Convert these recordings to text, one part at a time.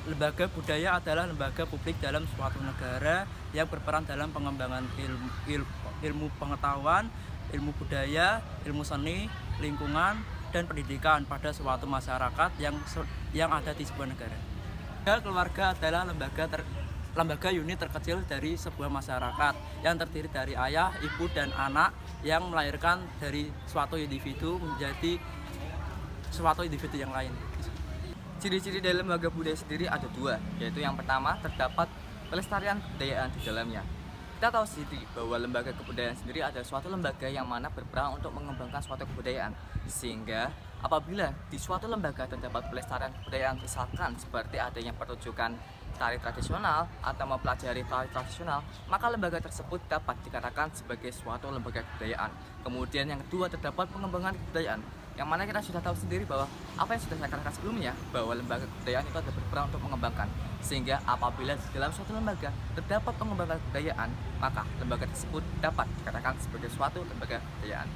Lembaga budaya adalah lembaga publik dalam suatu negara yang berperan dalam pengembangan ilmu pengetahuan, ilmu budaya, ilmu seni, lingkungan, dan pendidikan pada suatu masyarakat yang ada di sebuah negara. Keluarga adalah lembaga unit terkecil dari sebuah masyarakat yang terdiri dari ayah, ibu, dan anak yang melahirkan dari suatu individu menjadi suatu individu yang lain. Ciri-ciri dari lembaga budaya sendiri ada dua, yaitu yang pertama terdapat pelestarian kebudayaan di dalamnya. Kita tahu sendiri bahwa lembaga kebudayaan sendiri adalah suatu lembaga yang mana berperan untuk mengembangkan suatu kebudayaan, sehingga apabila di suatu lembaga terdapat pelestarian kebudayaan, misalkan seperti adanya pertunjukan tari tradisional atau mempelajari tari tradisional, maka lembaga tersebut dapat dikatakan sebagai suatu lembaga kebudayaan. Kemudian yang kedua terdapat pengembangan kebudayaan, yang mana kita sudah tahu sendiri bahwa apa yang sudah saya katakan sebelumnya, bahwa lembaga kebudayaan itu adalah berperan untuk mengembangkan, sehingga apabila di dalam suatu lembaga terdapat pengembangan kebudayaan, maka lembaga tersebut dapat dikatakan sebagai suatu lembaga kebudayaan.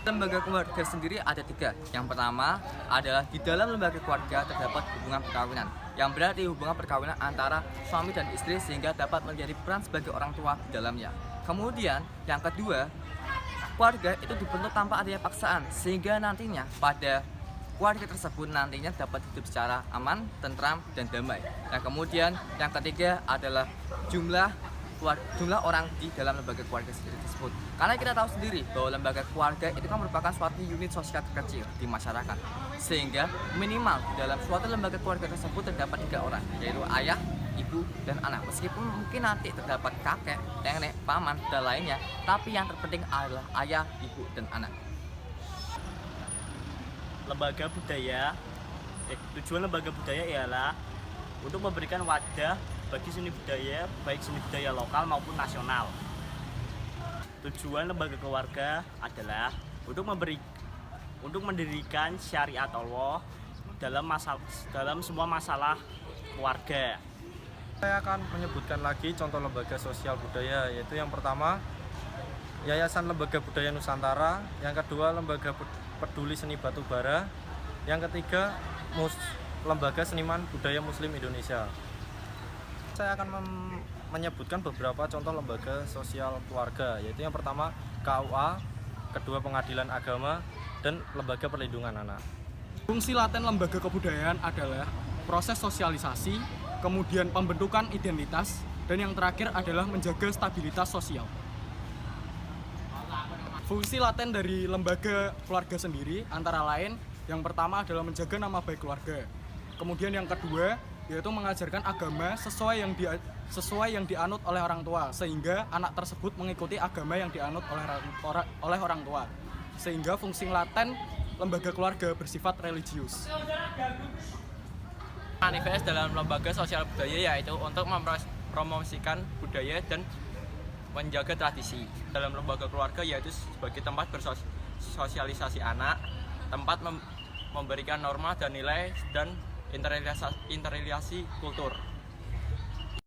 Lembaga keluarga sendiri ada tiga. Yang pertama adalah di dalam lembaga keluarga terdapat hubungan perkawinan, yang berarti hubungan perkawinan antara suami dan istri sehingga dapat menjadi peran sebagai orang tua di dalamnya. Kemudian yang kedua, keluarga itu dibentuk tanpa adanya paksaan, sehingga nantinya pada keluarga tersebut nantinya dapat hidup secara aman, tentram, dan damai. Dan kemudian yang ketiga adalah jumlah orang di dalam lembaga keluarga sendiri tersebut. Karena kita tahu sendiri bahwa lembaga keluarga itu kan merupakan suatu unit sosial terkecil di masyarakat, sehingga minimal dalam suatu lembaga keluarga tersebut terdapat 3 orang, yaitu ayah, ibu, dan anak. Meskipun mungkin nanti terdapat kakek, nenek, paman, dan lainnya, tapi yang terpenting adalah ayah, ibu, dan anak. Tujuan lembaga budaya ialah untuk memberikan wadah bagi seni budaya, baik seni budaya lokal maupun nasional. Tujuan lembaga keluarga adalah untuk mendirikan syariat Allah dalam semua masalah keluarga. Saya akan menyebutkan lagi contoh lembaga sosial budaya, yaitu yang pertama Yayasan Lembaga Budaya Nusantara, yang kedua Lembaga Peduli Seni Batubara, yang ketiga Lembaga Seniman Budaya Muslim Indonesia. Saya akan menyebutkan beberapa contoh lembaga sosial keluarga, yaitu yang pertama KUA, kedua Pengadilan Agama, dan Lembaga Perlindungan Anak. Fungsi laten lembaga kebudayaan adalah proses sosialisasi, kemudian pembentukan identitas, dan yang terakhir adalah menjaga stabilitas sosial. Fungsi laten dari lembaga keluarga sendiri antara lain, yang pertama adalah menjaga nama baik keluarga. Kemudian yang kedua yaitu mengajarkan agama sesuai yang dianut oleh orang tua, sehingga anak tersebut mengikuti agama yang dianut oleh orang tua, sehingga fungsi laten lembaga keluarga bersifat religius. Manifest dalam lembaga sosial budaya yaitu untuk mempromosikan budaya dan menjaga tradisi. Dalam lembaga keluarga yaitu sebagai tempat bersosialisasi anak, tempat memberikan norma dan nilai, dan interrelasi kultur.